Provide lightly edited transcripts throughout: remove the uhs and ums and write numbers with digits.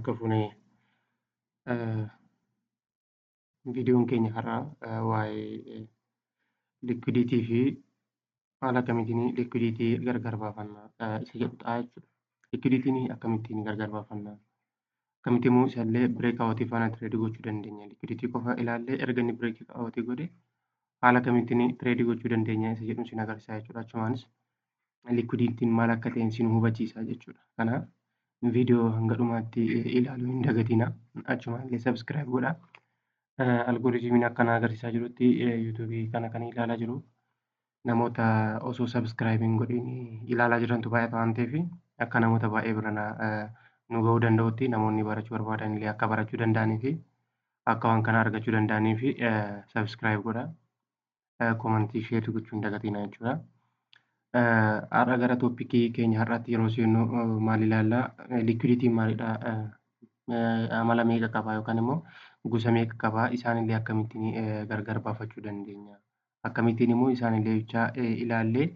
harka fuunee viidiyoon keenya har'aa waa'ee liquiditii fi haala kamiitiin liquiditii gargar baafannaa isa jedhu ta'a jechuudha. Liquiditiin akkamittiin gargar baafannaa? Akkamitti immoo isallee bireekaawwatii faana tireedii gochuu dandeenya? Liquiditii qofa ilaallee erga inni bireekaawwatii godhe haala kamiitiin tireedii gochuu dandeenya isa jedhu isin agarsiisa jechuudha. Achumaanis liquiditiin maal akka ta'e isin hubachiisa jechuudha. Kanaaf viidiyoo hanga dhumaatti ilaaluu hin dagatinaa. Achumaallee sabiskiraayib godhaa. Algooriizimiin akkana agarsiisaa jirutti yuutuubii kana kan ilaalaa jiru namoota osoo sabiskiraayib hin godhin ilaalaa jirantu baay'ata waan ta'eef akka namoota baay'ee biraan nu gahuu danda'utti namoonni barachuu barbaadan illee akka barachuu danda'anii fi akka waan kana argachuu danda'anii fi sabiskiraayib godhaa. Komantii sheerii gochuu hin dagatinaa jechuudha. Har'a gara tooppikii keenya har'aatti yeroo seennu maal ilaallaa? Liquiditiin maalidha? Amala meeqa qaba yookaan immoo gosa meeqa qaba? Isaanillee akkamittiin gargar baafachuu dandeenya? Akkamittiin immoo isaanillee bichaa ilaallee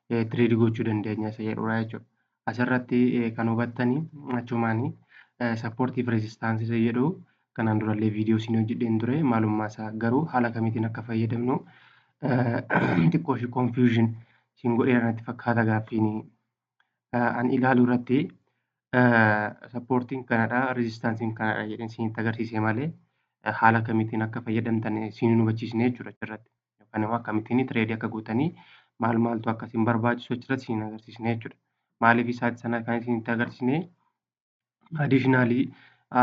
tireedii gochuu dandeenya isa jedhudha jechuudha. Asirratti kan hubattanii achumaanii sappoortiif reezistaansii isa jedhu kanaan durallee viidiyoo isin hojjedheen ture maalummaa isaa garuu haala kamiitiin akka fayyadamnu xiqqoo ishee konfiyuuzhin isin godhee natti fakkaata gaaffiin an ilaaluu irratti sappoortiin kanadha reezistaansiin kanadha jedheen isinitti agarsiise malee haala kamiitiin akka fayyadamtan isin hin hubachiisne jechuudha achirratti yookaan immoo akkamittiin tireedii akka gootanii maal maaltu akka isin barbaachisu achirratti isin agarsiisne jechuudha. Maaliif isaati sana kan isinitti agarsiisne addiishinaalii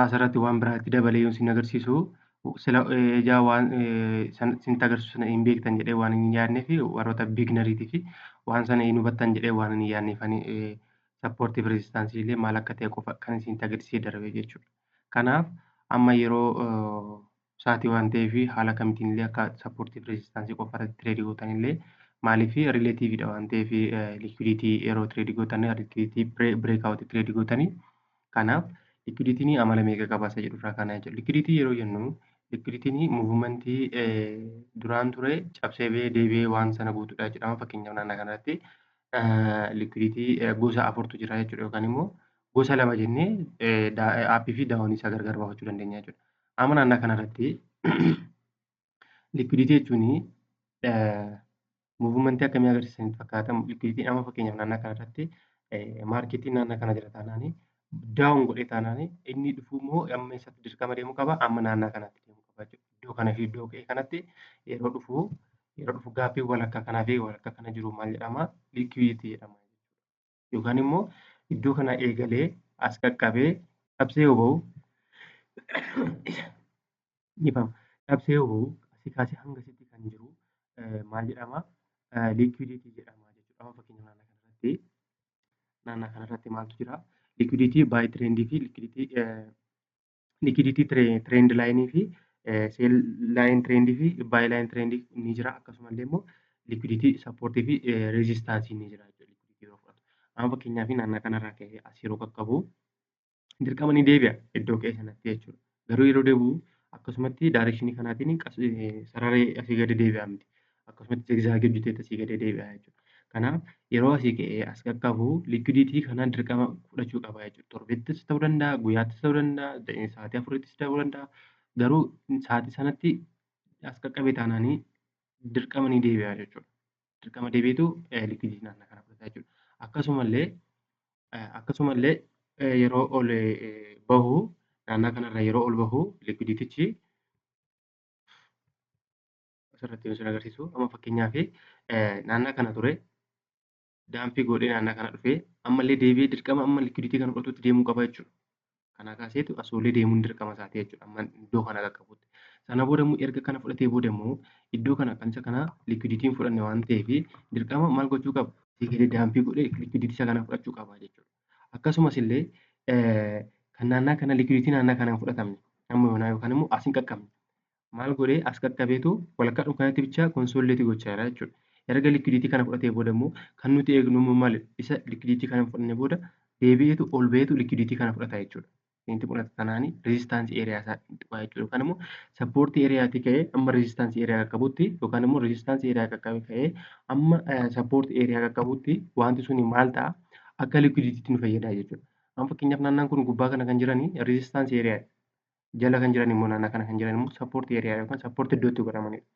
asirratti waan biraatti dabalee yoo isin agarsiisu sila ijaa waan isinitti agarsiisu sana hin beektan jedhee waan hin yaadnee fi warroota biiginariitii fi waan sana hin hubattan jedhee waan hin yaadneefani sappoortiif reezistaansii illee maal akka ta'e qofa kan isinitti agarsiisee darbe jechuudha. Kanaaf amma yeroo isaatii waan ta'eef haala kamiitiin illee akka sappoortiif reezistaansii qofa irratti tireedii gootan illee maaliif rileetiividha waan ta'eef liquiditii yeroo tireedii gootan liquiditii bireekaawwatii tireedii gootanii kanaaf liquiditiin amala meeqa qaba isa jedhu irraa kana jechuudha. Liquiditii yeroo jennu liquiditiin muuvumentii duraan ture cabsee deebi'ee waan sana guutuudha jedhama. Fakkeenyaaf naannoo kanatti liquiditii gosa afurtu jira jechuudha yookaan immoo gosa lama jennee aappii fi daawwanii isaa gargar baafachuu dandeenya jechuudha. Amma naannoo kanarratti liquiditii jechuun muuvumentii akkamii agarsiisanitti fakkaata? Liquiditiin amma fakkeenyaaf naannoo kanarratti maarkeetiin naannoo kana jira taanaanii daawun godhee taanaanii inni dhufu immoo amma eessatti dirqama deemuu qaba? Amma naannoo kanatti deemuu qaba jechuudha. Iddoo kana fi iddoo ka'e kanatti yeroo dhufu gaaffii walakkaa kanaa fi walakkaa kana jiru maal jedhama? Liquiditii jedhama jechuudha. Yookaan immoo iddoo kana eegalee as qaqqabee cabsee yoo bahu cabsee yoo bahu asii kaasee hanga asitti kan jiru maal jedhama? Liquiditii jedhama jechuudha. Amma fakkeenyaaf naannoo kanarratti maaltu jira? Liquiditii baay tireendii fi liquiditii tireend laayinii fi seel laayin tireendii fi baay laayin tireendii ni jira. Akkasumallee immoo liquiditii sappoortii fi reezistaansii ni jira jechuudha. Liquiditii yeroo fudhatu. Amma fakkeenyaaf naannoo kanarraa ka'ee as yeroo qaqqabu dirqama ni deebi'a iddoo ka'e sanatti jechuudha. Garuu yeroo deebi'u akkasumatti daarekshinii kanaatiin sararee asii gadi deebi'a miti. Akkasumatti zigzaagii hojjetee asii gadi deebi'a jechuudha. Kanaaf yeroo asii ka'ee as qaqqabu liquiditii kanaan dirqama fudhachuu qaba jechuudha. Torbeettis ta'uu danda'a, guyyaattis ta'uu danda'a, sa'aatii afurittis ta'uu danda'a. Garuu sa'aatii sanatti as qaqqabee taanaanii dirqama ni deebi'a jechuudha. Dirqama deebiitu liquiditii naannoo kana fudhata jechuudha. Akkasumallee yeroo ol bahu naannoo kanarra yeroo ol bahu liquiditichi asirratti isin agarsiisu. Amma fakkeenyaaf naannoo kana ture daampii godhee naannoo kana dhufee ammallee deebi'ee dirqama amma liquiditii kana fudhatutti deemuu qaba jechuudha. Kana kaaseetu asoollee deemuun dirqama isaati jechuudha. Amma iddoo kana qaqqabutti. Sana booda immoo erga kana fudhatee booda immoo iddoo kana kan isa kana liquiditiin fudhanne waan ta'eef dirqama maal gochuu qaba? Asii gadi daampii godhee liquiditii isa kana fudhachuu qaba jechuudha. Akkasumas illee kan naannoo kana liquiditii naannoo kana hin fudhatamne amma yoonaa yookaan immoo as hin qaqqabne maal godhee as qaqqabeetu walakkaa dukkanatti bichaa konsoolleetii gochaa jira jechuudha. Erga liquiditii kana fudhatee booda immoo kan nuti eegnu immoo maali? Isa liquiditii kana fudhanne booda deebi'eetu ol ba'eetu liquiditii kana fudhata jechuudha. Inni fudhata kanaanii reezistaansii eeriyaa isaa tuqaa jechuudha. Yookaan immoo sappoortii eeriyaatti ka'ee amma reezistaansii eeriyaa qaqqabutti yookaan immoo reezistaansii eeriyaa qaqqabe ka'ee amma sappoortii eeriyaa qaqqabutti wanti suni maal ta'a? Akka liquiditii nu fayyada jechuudha. Amma fakkeenyaaf naannaan kun gubbaa kana kan jiranii resistaansii eeriyaadha. Jala kan jiran immoo naannaa kana kan jiran immoo sappoortii eeriyaa yookaan sappoortii iddoo itti godhamanidha.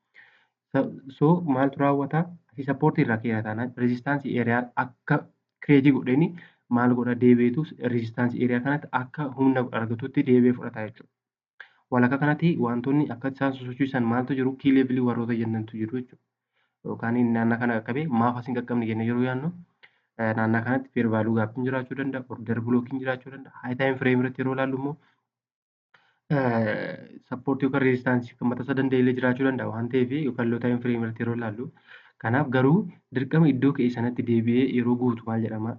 So maaltu raawwataa? Asii sappoortii irraa ka'eera taanaan resistaansii eeriyaa akka kireetii godhanii maal godha deebi'eetu resistaansii eeriyaa kanatti akka humna argatutti deebi'ee fudhata jechuudha. Walakkaa kanatti wantoonni akka isaan sosochiisan maaltu jiru? Kii leevilii warroota jennantu jiru jechuudha. Yookaan naannaa kana qaqqabee maaf as hin qaqqabne jennee yeroo yaadnu naannaa kanatti feer vaaluu gaappiin jiraachuu danda'a, order blookiin jiraachuu danda'a. Haayi taayim fireem irratti yeroo ilaallu immoo sappoortii yookaan reezistaansii kan mataa isaa danda'e illee jiraachuu danda'a waan ta'eef yookaan loo taayim fireem irratti yeroo ilaallu. Kanaaf garuu dirqama iddoo ka'e sanatti deebi'ee yeroo guutu maal jedhama?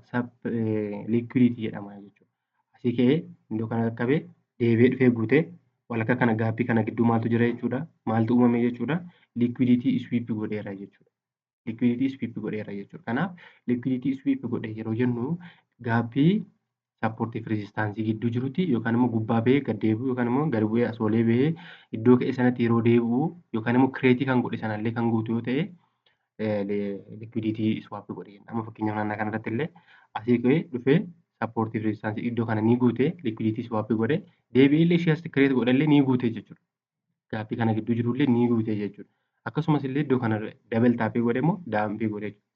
Liikwiditii jedhama jechuudha. Asii ka'ee iddoo kana qaqqabee deebi'ee dhufee guutee walakkaa kana gaappii kana gidduu maaltu jira jechuudha? Maaltu uumame jechuudha? Liikwiditii iswiipii godheera jechuudha. Liikwiditii iswiipii godheera jechuudha. Kanaaf liikwiditii iswiipii godhe yeroo jennu gaappii sappoortii fi reezistaansii gidduu jirutti yookaan immoo gubbaa ba'ee gad deebi'u yookaan immoo gad bu'ee as olee ba'ee iddoo ka'e sanatti yeroo deebi'u yookaan immoo kireetii kan godhe sanallee kan guutu yoo ta'e liikwiditii iswaappii godhe jenna. Amma fakkeenyaaf naannaa kanarratti illee asii ka'ee dhufee sappoortii fi reezistaansii iddoo kana ni guute liikwiditii iswaappii godhe deebi'ee illee ishee as kireet godhe illee ni guute jechuudha. Gaappii kana gidduu jiru illee ni guute jechuudha. Akkasumas illee iddoo kana dabal taappii godhe immoo daampii godhe jechuudha.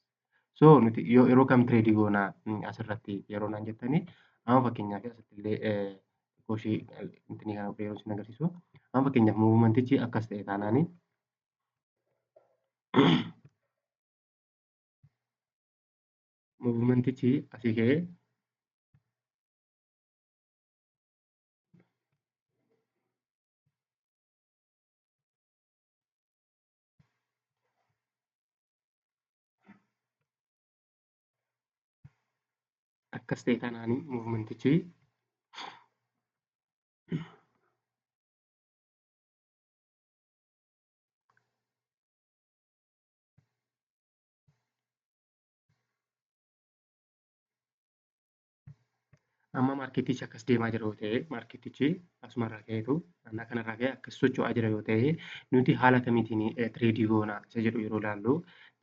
So nuti yeroo kam tireedii goonaa asirratti yeroo naan jettanii amma fakkeenyaaf asitti illee goshii intinii kana yeroo isin agarsiisu amma fakkeenyaaf muuvmentichi akkas ta'e taanaani muuvmentichi asii ka'ee akkas ta'e taanaani muuvmentichi amma maarketichi akkas deemaa jira yoo ta'e maarketichi asumarraa ka'eetu naannaa kanarraa ka'ee akkas socho'aa jira yoo ta'e nuti haala kamiitiin tireedii goonaa isa jedhu yeroo ilaallu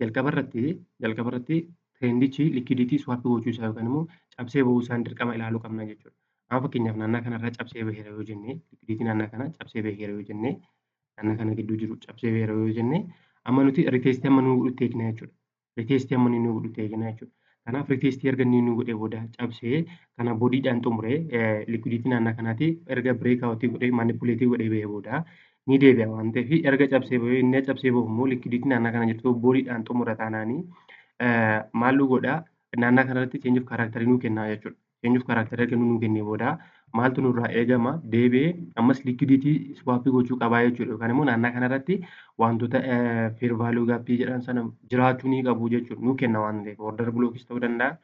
jalqabarratti tireendichi liikwiditii swaappii gochuu isaa yookaan immoo cabsee bahuu isaan dirqama ilaaluu qabna jechuudha. Amma fakkeenyaaf naannaa kanarraa cabsee baheera yoo jenne liikwiditii naannaa kana cabsee baheera yoo jenne naannaa kana gidduu jiru cabsee baheera yoo jenne amma nuti riteestii amma nuu godhutti eegna jechuudha. Riteestii amma nuu godhutti eegna jechuudha. Kanaaf riteestii erga inni nu godhee booda cabsee kana boodiidhaan xumuree liikwiditii naannaa kanaati erga bireekaawwatii godhee maanipuleetii godhee bahee booda ni deebi'a waan ta'eef erga cabsee bahee inni cabsee bahu immoo liikwiditii naannaa kana jirtu boodiidhaan xumura taanaanii maal nu godhaa naannaa kanarratti cheenjiif kaaraaktarii nuu kennaa jechuudha. Cheenjiif kaaraaktarii erga nuu kennee booda maaltu nurraa eegama deebi'ee ammas liikwiditii swaappii gochuu qabaa jechuudha yookaan immoo naannaa kanarratti wantoota feer vaaluu gaappii jedhan sana jiraachuu ni qabu jechuudha nuu kenna waan ta'eef order blookis ta'uu danda'a.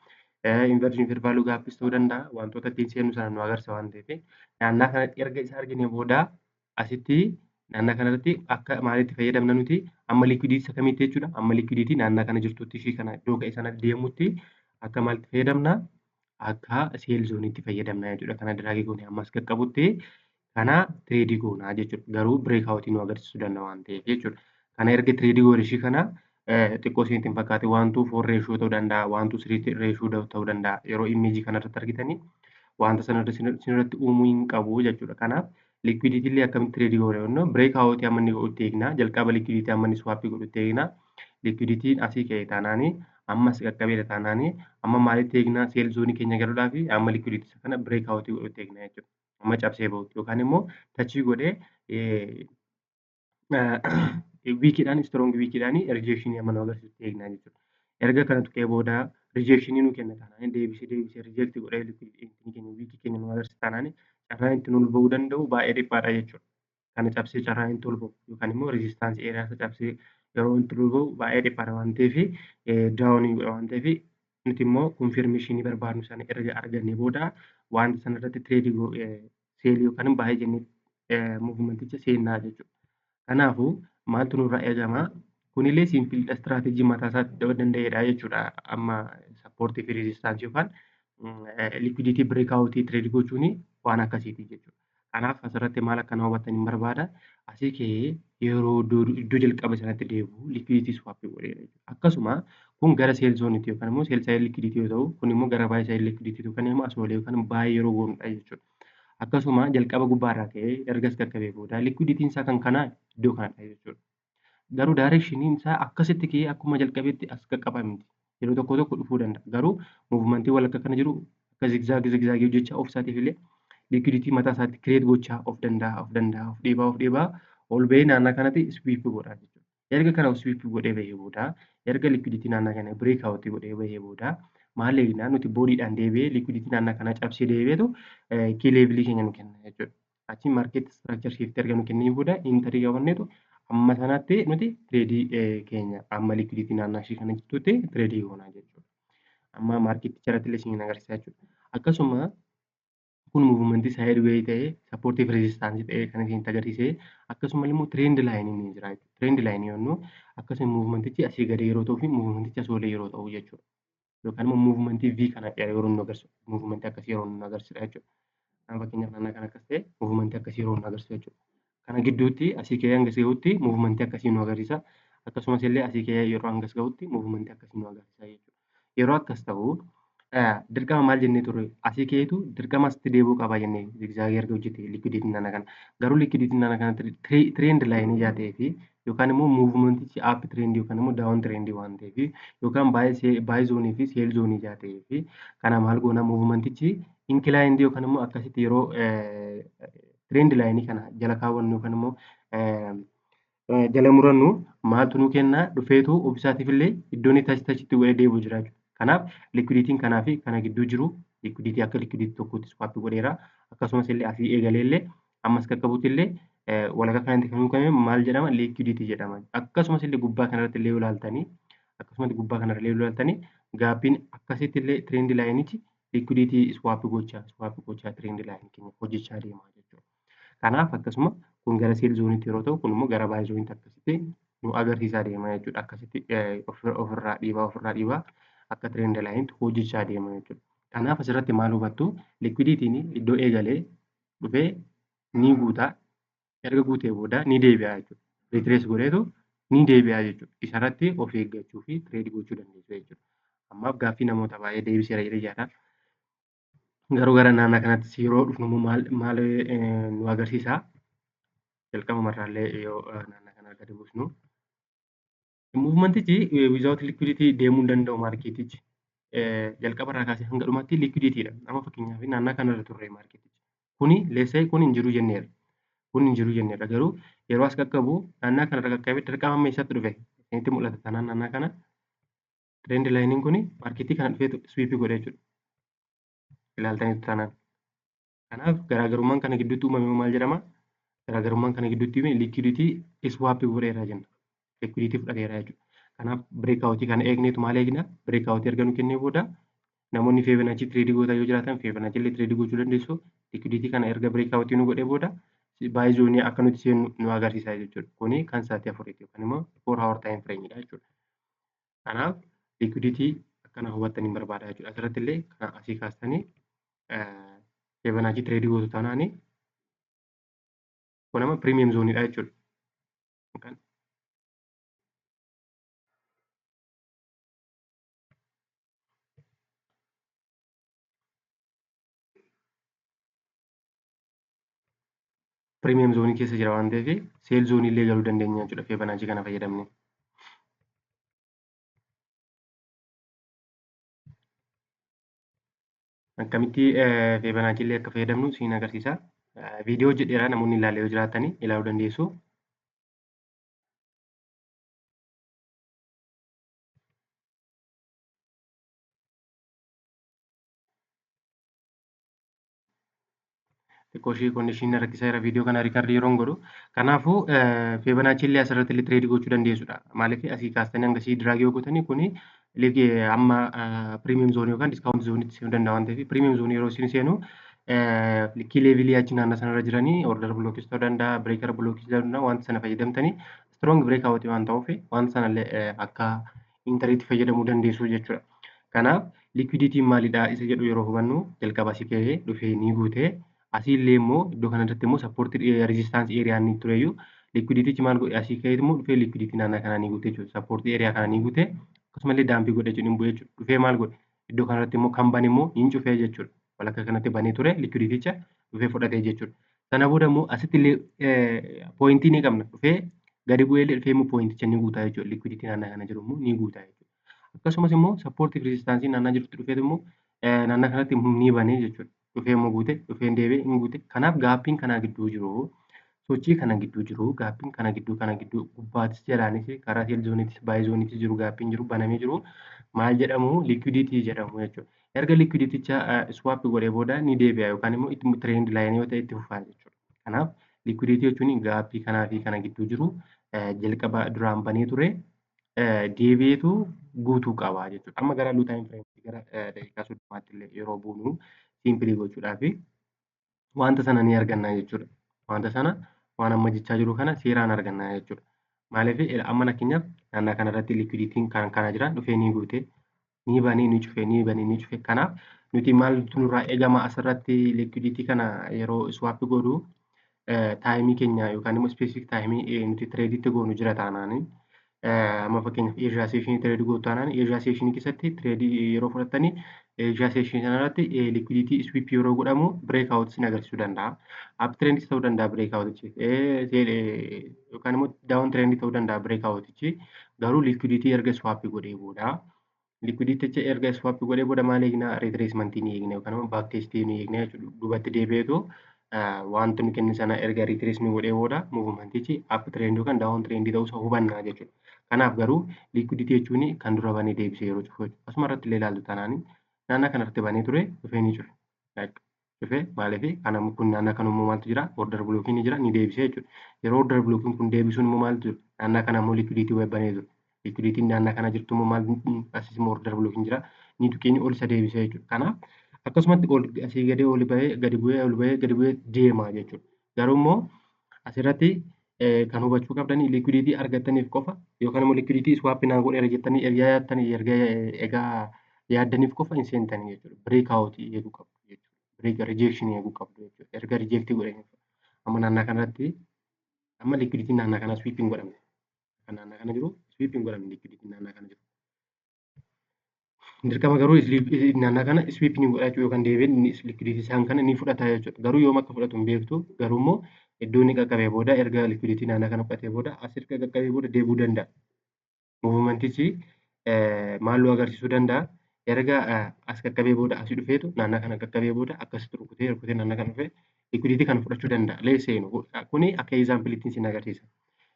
Inversiin feer vaaluu gaappiis ta'uu danda'a wantoota ittiin seennu sana nu agarsiisa waan ta'eef naannaa kanatti erga isa argine booda asitti naannaa kanarratti akka maalitti fayyadamna nuti amma liikwiditii isa kamiitti jechuudha amma liikwiditii naannaa kana jirtutti ishii kana iddoo ka'e sana deemutti akka maalitti fayyadamna akka seelzooniitti fayyadamna jechuudha kana diraagii goone ammas qaqqabutti kana tireedii goonaa jechuudha garuu bireekaawwatii nu agarsiisuu danda'a waan ta'eef jechuudha kana erga tireedii goone ishii kana xiqqoo isinitti hin fakkaate waantuu foor reeshoo ta'uu danda'a waantuu siriitti reeshoo ta'uu danda'a yeroo imeejii kanarratti argitanii wanta sana sinirratti uumuu hin qabu jechuudha kanaaf liikwiditii illee akkamitti tireedii goone yoo bireekaawwatii amma inni godhutti eegna jalqaba liikwiditii amma inni swaappii godhutti eegna liikwiditiin asii ka'e taanaanii ammas qaqqabeera taanaanii amma maalitti eegna seel zoonii keenya galuudhaa fi amma liikwiditii kana bireekaawwatii godhutti eegna jechuudha amma cabsee bahutti yookaan immoo tachii godhee wiikiidhaan istiroongi wiikiidhaan rijeekshinii amma nu agarsiisutti eegnaa jechuudha. Erga kana tuqee booda rijeekshinii nu kenna taanaan deebisee rijeekti godhee wiikii keenya nu agarsiisa taanaan carraan itti ol bahuu danda'u baay'ee dhiphaadha jechuudha. Kana cabsee carraan itti ol bahu yookaan immoo reezistaansii eeriyaa cabsee yeroo itti ol bahu baay'ee dhiphaadha waan ta'eef daawunii godha waan ta'eef nuti immoo konfirmeeshinii barbaadnu sana erga arganne booda wanta sanarratti tireedii seelii yookaan baay'ee jennee muuvmenticha seennaa jechuudha. Kanaafuu maaltu nurraa eegama? Kunillee simpilidha istiraatiijii mataa isaa danda'edha jechuudha. Amma sappoortii fi reezistaansii yookaan liikwiditii bireekaawwatii tireedii gochuun waan akkasiiti jechuudha. Kanaaf asirratti maal akka na hubattan hin barbaada. Asii ka'ee yeroo iddoo jalqaba sanatti deebi'u liikwiditii swaappii godheera jechuudha. Akkasuma Kun gara seel zooniitti yookaan immoo seel saayid liquiditii yoo ta'u, kun immoo gara baay'ee saayid liquiditii yookaan immoo asoolee yookaan baay'ee yeroo goonudha jechuudha. Akkasuma jalqaba gubbaarraa ka'ee erga as qaqqabee booda liquiditiin isaa kan kanaa iddoo kanadha jechuudha. Garuu daareekshiniin isaa akkasitti ka'ee akkuma jalqabeetti as qaqqaba miti. Yeroo tokko tokko dhufuu danda'a. Garuu muuvimentii wal akka kana jiru akka zigzaagii hojjechaa of isaatiif illee liquiditii mataa isaatti kireet gochaa of dhiibaa ol bahee naannaa kanatti swiip godha jechuudha. Erga kana swiip godhee bahee booda erga liquiditii naannaa kana bireek aawutii godhee bahee booda maal eegnaa nuti boodiidhaan deebi'ee liquiditii naannaa kana cabsee deebi'eetu kii leevilii keenya nu kenna jechuudha. Achi maarkeet istiraakchar shiiftii erga nu kennee booda intarii qabanneetu amma sanatti nuti tireedii keenya amma liquiditii naannaa ishee kana jirtutti tireedii goonaa jechuudha. Amma maarkeeticha irratti illee isin agarsiisaa jechuudha. Akkasuma kun muuvimentii saayid wayii ta'ee sappoortiif reezistaansii ta'ee kan isinitti agarsiisee akkasumas immoo tireend laayiniin ni jira. Tireend laayinii yommuu akkasuma muuvimentichi asii gadi yeroo ta'uu fi muuvimentichi asii olee yeroo ta'u jechuudha. Yookaan immoo muuvimentii V kana yeroo nu agarsiisu muuvimentii akkasii yeroo nu agarsiisudha jechuudha. Fakkeenyaaf naannaa kana akkas ta'e muuvimentii akkasii yeroo nu agarsiisu jechuudha. Kana gidduutti asii ka'ee hanga gahuutti muuvimentii akkasii nu agarsiisa. Akkasumas illee asii ka'ee yeroo hanga gahuutti muuvimentii akkasii nu agarsiisa jechuudha. Yeroo akkas ta'u dirqama maal jennee turre asii ka'eetu dirqama asitti deebi'uu qaba jennee zigzaagii erga hojjete liquiditiin naannaa kana. Garuu liquiditiin naannaa kana tireend laayinii ijaa ta'ee fi yookaan immoo muuvimentichi aap tireendii yookaan immoo daawun tireendii waan ta'eef yookaan baay'ee zoonii fi seel zoonii ijaa ta'ee fi kana maal goona muuvimentichi inkilaayindii yookaan immoo akkasitti yeroo tireend laayinii kana jala kaawwannu yookaan immoo jala murannu maaltu nu kenna dhufeetu ofiisaatiif illee iddoon itti achitti godhee deebi'u jira jechuudha. Kanaaf liquiditiin kanaa fi kana gidduu jiru liquiditii akka liquiditii tokkotti swaappii godheera. Akkasumas illee asii eegalee illee ammas qaqqabutti illee walakkaa kanatti kan hiikame maal jedhama liquiditii jedhama. Akkasumas illee gubbaa kanarratti illee ilaaltanii gaabbiin akkasitti illee tireend laayinichi liquiditii swaappii gochaa tireend laayin keenya hojjechaa deema jechuudha. Kanaaf akkasuma kun gara seel zooniitti yeroo ta'u kun immoo gara baay'ee zooniitti akkasitti nu agarsiisaa deema jechuudha. Akkasitti ofirraa dhiibaa akka tireend laayiniitti hojjechaa deema jechuudha. Kanaaf asirratti maal hubattu liquiditiin iddoo eegalee dhufee ni guutaa erga guutee booda ni deebi'a jechuudha. Riitirees godheetu ni deebi'a jechuudha. Isarratti of eeggachuu fi tireed gochuu dandeessu jechuudha. Ammaaf gaaffii namoota baay'ee deebiseera jedhee garuu gara naannaa kanattis yeroo dhufnu maal nu agarsiisa? Jalqabumarraallee yoo naannaa kana gadi buusnu muuvimentichi wiizaawut liquiditii deemuu hin danda'u maarkeetichi. Jalqabarraa kaasee hanga dhumaatti liquiditiidha. Amma fakkeenyaaf naannaa kanarra turre maarkeetichi. Kuni leessee kun hin jiru jenneerra. Garuu yeroo as qaqqabu naannaa kanarra qaqqabee dirqama amma eessatti dhufe isinitti mul'ata taanaan naannaa kana tireend laayiniin kun maarkeetii kana dhufee swiipii godha jechuudha. Ilaaltaniitu taanaan. Kanaaf garaagarummaan kana gidduutti uumame maal jedhama? Garaagarummaan kana gidduutti uume liquiditii swaappii godheera jenna. Liquiditii fudhateera jechuudha. Kanaaf bireekaawutii kana eegneetu maal eegna? Bireekaawutii erga nu kennee booda namoonni feebanaachii tireedii gootan yoo jiraatan feebanaachii illee tireedii gochuu dandeessu. Liquiditii kana erga bireekaawutii nu godhee booda baay'ee zoonii akka nuti seennu nu agarsiisa jechuudha. Kuni kan sa'aatii afuriiti yookaan immoo 4 hour time frame jechuudha. Kanaaf liquiditii akkana hubattanii barbaada jechuudha. Asirratti illee kan asii kaastanii feebanaachii tireedii gootu taanaani kun amma piriimiyeem zooniidha jechuudha. Piriimiyeem zoonii keessa jira waan ta'eef seel zoonii illee galuu dandeenya jechuudha feebanaachii kana fayyadamne. Akkamitti feebanaachii illee akka fayyadamnu siin agarsiisa. Viidiyoo hojjedheera namoonni ilaalee yoo jiraatanii ilaaluu dandeessu. Xiqqooshii kondiishinii rakkisaa jira viidiyoo kana riikardii yeroo godhu. Kanaafuu feebanaachii illee asirratti illee tireedii gochuu dandeessudha. Maaliif asii kaastanii hanga asii diraagii yoo gootanii kuni amma piriimiyeem zoonii yookaan diskaawunti zooniitti seenuu danda'a waan ta'eef piriimiyeem zoonii yeroo isin seenu likkii leevilii achi naannoo sanarra jiranii order bilookis ta'uu danda'a bireekar bilookis ta'uu danda'a wanta sana fayyadamtanii strong bireekaawutii waan ta'uuf wanta sanallee akka intariitti fayyadamuu dandeessu jechuudha. Kanaaf liquiditiin maalidha isa jedhu yeroo hubannu jalqaba asii ka'ee dhufee ni guutee asiillee immoo iddoo kanarratti immoo sappoortii reezistaansii eeriyaan ni tureyyuu liquiditichi maal godhe asii ka'ee immoo dhufee liquiditii naannaa kanaa ni guute jechuudha. Sappoortii eeriyaa kanaa ni guute akkasumallee daampii godhe jechuun hin bu'e jechuudha. Dhufee maal godhe iddoo kanarratti immoo kan bane immoo hin cufee jechuudha. Walakka kanatti banee ture liquiditycha dhufee fudhatee jechuudha. Sana booda immoo asitti illee pooyintii ni qabna dhufee gadi bu'ee illee dhufee immoo pooyinticha ni guutaa jechuudha. Liquiditii naannaa kana jiru immoo ni guutaa jechuudha. Akkasumas immoo sappoortiif reezistaansii naannaa jirutti dhufeet immoo naannaa kanatti ni banee jechuudha. Dhufee immoo guute dhufee deebi'ee hin guute. Kanaaf gaappiin kanaa gidduu jiru sochii kana gidduu jiru gaappiin kana gidduu gubbaatis jalaanis karaa seelzooniitis baayizooniitis jiru gaappiin jiru banamee jiru maal jedhamu liquiditii jedhamu jechuudha. Erga liquiditicha swap godhee booda ni deebi'a yookaan immoo itti trend line yoo ta'e itti fufaa jechuudha. Kanaaf liquiditii jechuun gaappii kanaa fi kana gidduu jiru jalqaba duraan banee ture deebi'eetu guutuu qaba jechuudha. Amma gara luu taayim fireemii gara daqiiqaa 30 illee yeroo buunu siimpilii gochuudhaaf wanta sana ni arganna jechuudha. Wanta sana waan amma jechaa jiru kana seeraan arganna jechuudha. Maaliif amma fakkeenyaaf naannaa kanarratti liquiditiin kan kana jiran dhufee ni guute ni banee ni cufe ni banee ni cufe. Kanaaf nuti maaltu nurraa eegama asirratti liquiditii kana yeroo swap godhu taayimii keenya yookaan immoo specific taayimii nuti tireeditti goonu jira taanaani. Amma fakkeenyaaf Asia seeshinii tireedii gootu taanaan Asia seeshinii keessatti tireedii yeroo fudhattanii Asia seeshinii sanarratti liquiditii sweep yeroo godhamu break out sin agarsiisuu danda'a. Up trendis ta'uu danda'a break out'ichi yookaan immoo down trend ta'uu danda'a break out'ichi garuu liquiditii erga swap godhee booda liquiditicha erga swap godhee booda maal eegna retracement ni eegna yookaan immoo back test ni eegna jechuudha. Duubatti deebi'eetu wanti nu kenne sana erga retrace nu godhee booda movementichi up trend yookaan down trend ta'uusaa hubanna jechuudha. Kanaaf garuu liquidity jechuun kan dura banee deebisee yeroo cufu jechuudha. Asuma irratti illee ilaaltu taanaan naannaa kanarratti banee ture dhufee ni cufe. Cufe maaliif kana kun naannaa kan immoo maaltu jira order blocking ni jira ni deebisee jechuudha. Yeroo order blocking kun deebisuun immoo maaltu jira naannaa kana immoo liquidity banee ture. Liquiditiin naannaa kana jirtu immoo maal asis immoo order blocking jira ni tuqee ol isa deebisee jechuudha. Kanaaf akkasumatti ol asii gadi ol bahee gadi bu'ee ol bahee gadi bu'ee deema jechuudha. Garuu immoo asirratti kan hubachuu qabdanii liquiditii argattaniif qofa yookaan immoo liquiditii swappinaan godheera jettanii erga yaaddanii egaa yaaddaniif qofa hin seentanii jechuudha. Break out eeguu qabdu jechuudha. Break rejection eeguu qabdu jechuudha. Erga reject godhanii amma naannaa kanatti amma liquiditiin naannaa kana sweeping godhamne. Kan naannaa kana jiru sweeping godhamne liquiditiin naannaa kana jiru. Dirqama garuu naannaa kana sweeping godhachuu yookaan deebiin liquiditii isaan kana ni fudhata jechuudha. Garuu yoom akka fudhatu hin beektu garuu immoo iddoo inni qaqqabee booda erga liquiditii naannaa kana fudhatee booda as erga qaqqabee booda deebi'uu danda'a. Muuvmentichi maal nu agarsiisuu danda'a? Erga as qaqqabee booda asii dhufeetu naannaa kana qaqqabee booda akkasitti rukutee naannaa kana dhufee liquiditii kana fudhachuu danda'a. Leesseenu kuni akka example sin agarsiisa.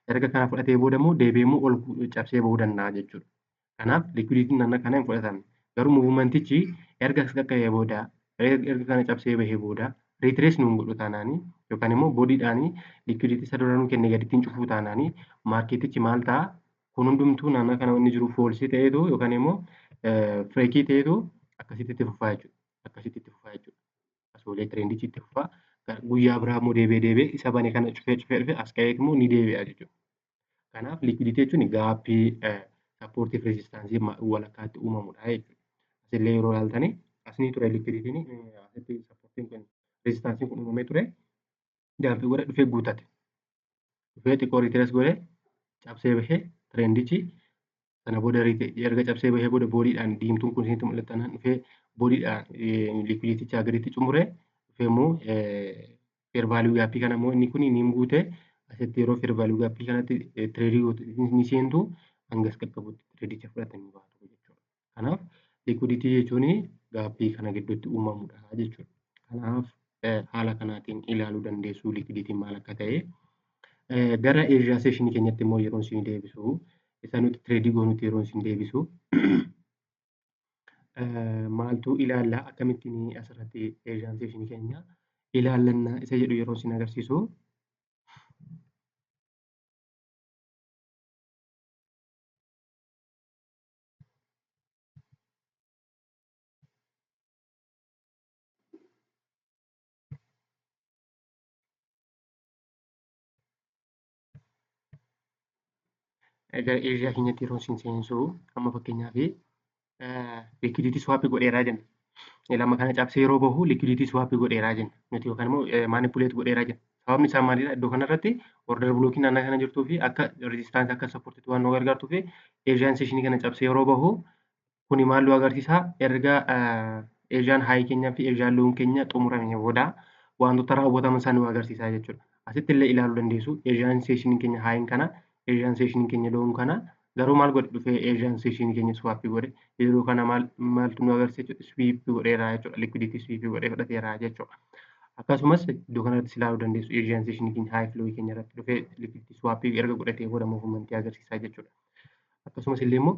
Erga kana fudhatee booda immoo deebi'ee immoo ol cabsee bahuu danda'a jechuudha. Kanaaf liquiditiin naannaa kana hin fudhatamne. Garuu muuvmentichi erga as qaqqabee booda erga kana cabsee bahee booda retrace nuun godhu taanaanii yookaan immoo boodiidhaan liquiditii isa dura nuu kenne gadittiin cufuu taanaanii maarkeetichi maal ta'a? Kun hundumtuu naannaa kana inni jiru foolsii ta'eetu yookaan immoo fireekii ta'eetu akkasitti itti fufaa jechuudha. Akkasitti itti fufaa jechuudha. Asoolee tirendichi itti fufaa guyyaa biraa immoo deebi'ee isa bane kana cufee dhufe as ka'ee immoo ni deebi'a jechuudha. Kanaaf liquiditii jechuun gaappii sappoortiif reezistaansii walakkaatti uumamudha jechuudha. Asillee yeroo ilaaltanii asii ture liquiditiin asitti sappoortiin kun reezistaansii kun uumamee ture gaaffii godhe dhufee guutate. Dhufee xiqqoo riitirees godhe cabsee bahee tirendichi sana booda erga cabsee bahee booda boodiidhaan diimtuun kun isinitti mul'atan dhufee boodiidhaan liquiditicha gaditti xumuree dhufee immoo fair value gaappii kana immoo inni kun ni guute asitti yeroo fair value gaappii kanatti tireedii ni seentu hangas qaqqabutti tireedicha fudhatanii baatu jechuudha. Kanaaf liquidity jechuun gaappii kana gidduutti uumamudha jechuudha. Kanaaf haala kanaatiin ilaaluu dandeessu liquiditiin maal akka ta'e. Gara Asia seeshinii keenyatti immoo yeroo isin deebisu isa nuti tireedii goonutti yeroo isin deebisu maaltu ilaalla akkamittiin asirratti Asia seeshinii keenya ilaallanna isa jedhu yeroo isin agarsiisu. Gara Asia keenyatti yeroo isin seensu amma fakkeenyaaf liquidity swap godheeraa jenna. Lama kana cabsee yeroo bahu liquidity swap godheeraa jenna. Nuti yookaan immoo manipulate godheeraa jenna. Sababni isaa maalidha? Iddoo kanarratti order blookiin naannaa kana jirtuu fi akka resistaansii akka sappoortiitti waan nu gargaartuu fi Asian sessionii kana cabsee yeroo bahu kuni maal nu agarsiisa? Erga Asian high keenyaa fi Asian low keenya xumuramee booda wantoota raawwataman sana nu agarsiisa jechuudha. Asitti illee ilaaluu dandeessu. Asian sessionii keenya high kana, Asian sessionii keenya low kana garuu maal godhe dhufee Asian sessionii keenya swap godhe yeroo kana maaltu nu agarsiisa jechuudha? Sweep godheera jechuudha. Liquidity sweep godhee fudhateera jechuudha. Akkasumas iddoo kanattis ilaaluu dandeessu. Asian sessionii keenya high flow keenya irratti dhufee liquidity swap erga godhatee booda movement agarsiisa jechuudha. Akkasumas illee immoo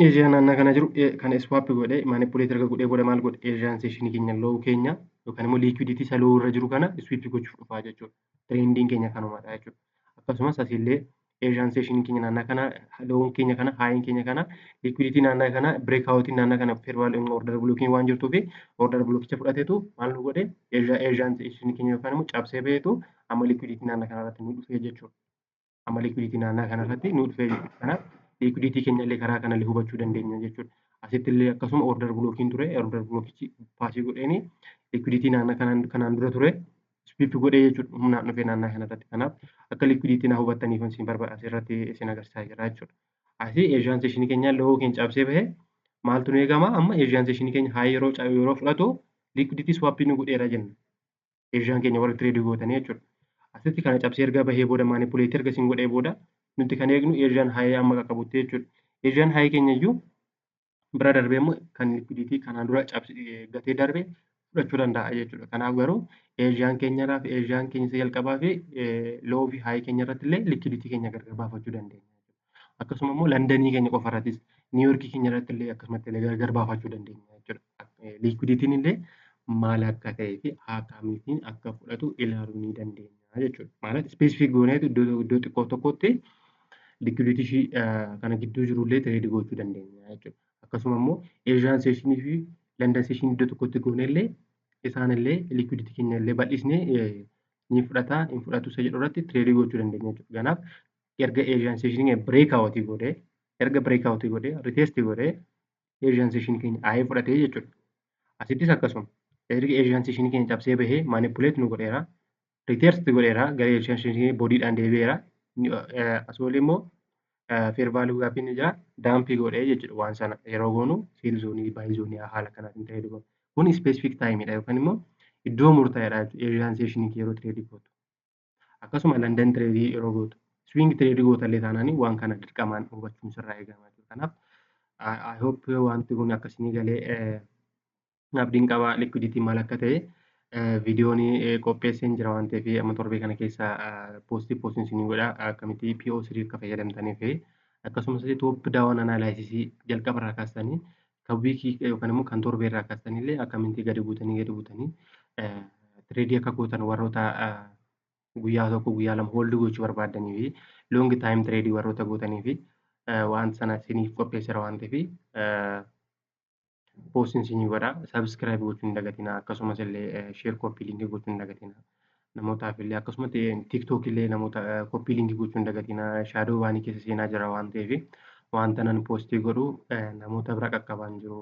Asian naannaa kana jiru kan swap godhee manipulate erga godhee booda maal godhe Asian sessionii keenya low keenya yookaan immoo liquidity isa low irra jiru kana sweep gochuuf dhufaa jechuudha. Trendiin keenya kanumadha jechuudha. Akkasumas asillee Asian sessionii keenya naannaa kana low keenya kana high keenya kana liquidity naannaa kana breakout naannaa kana fair value order blocking waan jirtuu fi order blockicha fudhateetu maal nu godhe Asian sessionii keenya yookaan immoo cabsee baheetu amma liquidity naannaa kanarratti nu dhufee jechuudha. Amma liquidity naannaa kanarratti nu dhufee jechuudha. Kanaaf liquidity keenya illee karaa kanallee hubachuu dandeenya jechuudha. Asitti illee akkasuma order blocking ture order blockichi paasii godheeni liquidity naannaa kanaan dura ture sweep godhee jechuudha. Humnaan dhufee naannaa kanarratti. Kanaaf akka liquidity na hubattaniif isin barbaada asirratti isin agarsiisaa jira jechuudha. Asii Asian sessionii keenya low keenya cabsee bahee maaltu nu eegama? Amma Asian sessionii keenya high yeroo fudhatu liquidity swap nu godheera jenna. Asian keenya warra trade gootanii jechuudha. Asitti kana cabsee erga bahee booda manipulate erga isin godhee booda nuti kan eegnu Asian high amma qaqqabutti jechuudha. Asian high keenya iyyuu bira darbee immoo kan liquidity kanaan dura gatee darbe fudhachuu danda'a jechuudha. Kanaaf garuu Asian keenyaadhaaf Asian keenya isa jalqabaa fi low fi high keenya irratti illee liquidity keenya gargar baafachuu dandeenya. Akkasuma immoo Londonii keenya qofa irrattis New York keenya irratti illee akkasumatti illee gargar baafachuu dandeenya jechuudha. Liquiditiin illee maal akka ta'ee fi akkamitiin akka fudhatu ilaaluu ni dandeenya jechuudha. Maaliif specific gooneetu iddoo xiqqoo tokkotti liquidity kana gidduu jirullee trade gochuu dandeenya jechuudha. Akkasuma immoo Asian sessionii fi London sessionii iddoo tokkotti goonellee isaanillee liquidity keenya illee bal'isnee ni fudhata hin fudhatu isa jedhu irratti trade gochuu dandeenya jechuudha. Kanaaf erga Asian sessionii breakout godhee erga breakout godhee retest godhee Asian sessionii keenya ayee fudhatee jechuudha. Asittis akkasuma erga Asian sessionii keenya cabsee bahee manipulate nu godheera retest godheera gara Asian sessionii boodiidhaan deebi'eera. Asoolee immoo fair value gaaffii ni jira daampii godhee jechuudha waan sana yeroo goonu seel zoonii baay'ee zoonii haala kanaatiin trade goonu. Kun specific timeidha yookaan immoo iddoo murtaa'eedha jechuudha Asian sessionii yeroo trade gootu. Akkasuma London trade yeroo gootu. Swing trade gootallee taanaan waan kana dirqamaan hubachuun sirraa eegama jechuudha. Kanaaf I hope wanti kun akkasii galee abdiin qaba liquidity maal akka ta'e viidiyoon qopheesseen jira waan ta'eef amma torbee kana keessa poostiin isin godha akkamitti PO3 akka fayyadamtanii fi akkasumas top down analysis jalqaba irraa kaastanii kan wiikii yookaan immoo kan torbee irraa kaastanii illee akkamitti gadi buutanii tireedii akka gootan warroota guyyaa tokko guyyaa lama hooldi gochuu barbaadanii fi long time tireedii warroota gootanii fi waan sana isiniif qopheesseera waan ta'eef poostiin isin godha subscribe gochuu hin dagatinaa akkasumas illee share copy link gochuu hin dagatinaa namootaaf illee akkasumas tiktok illee namoota copy link gochuu hin dagatinaa shaadoo baanii keessa seenaa jira waan ta'eef wanta nan poostii godhu namoota bira qaqqabaan jiru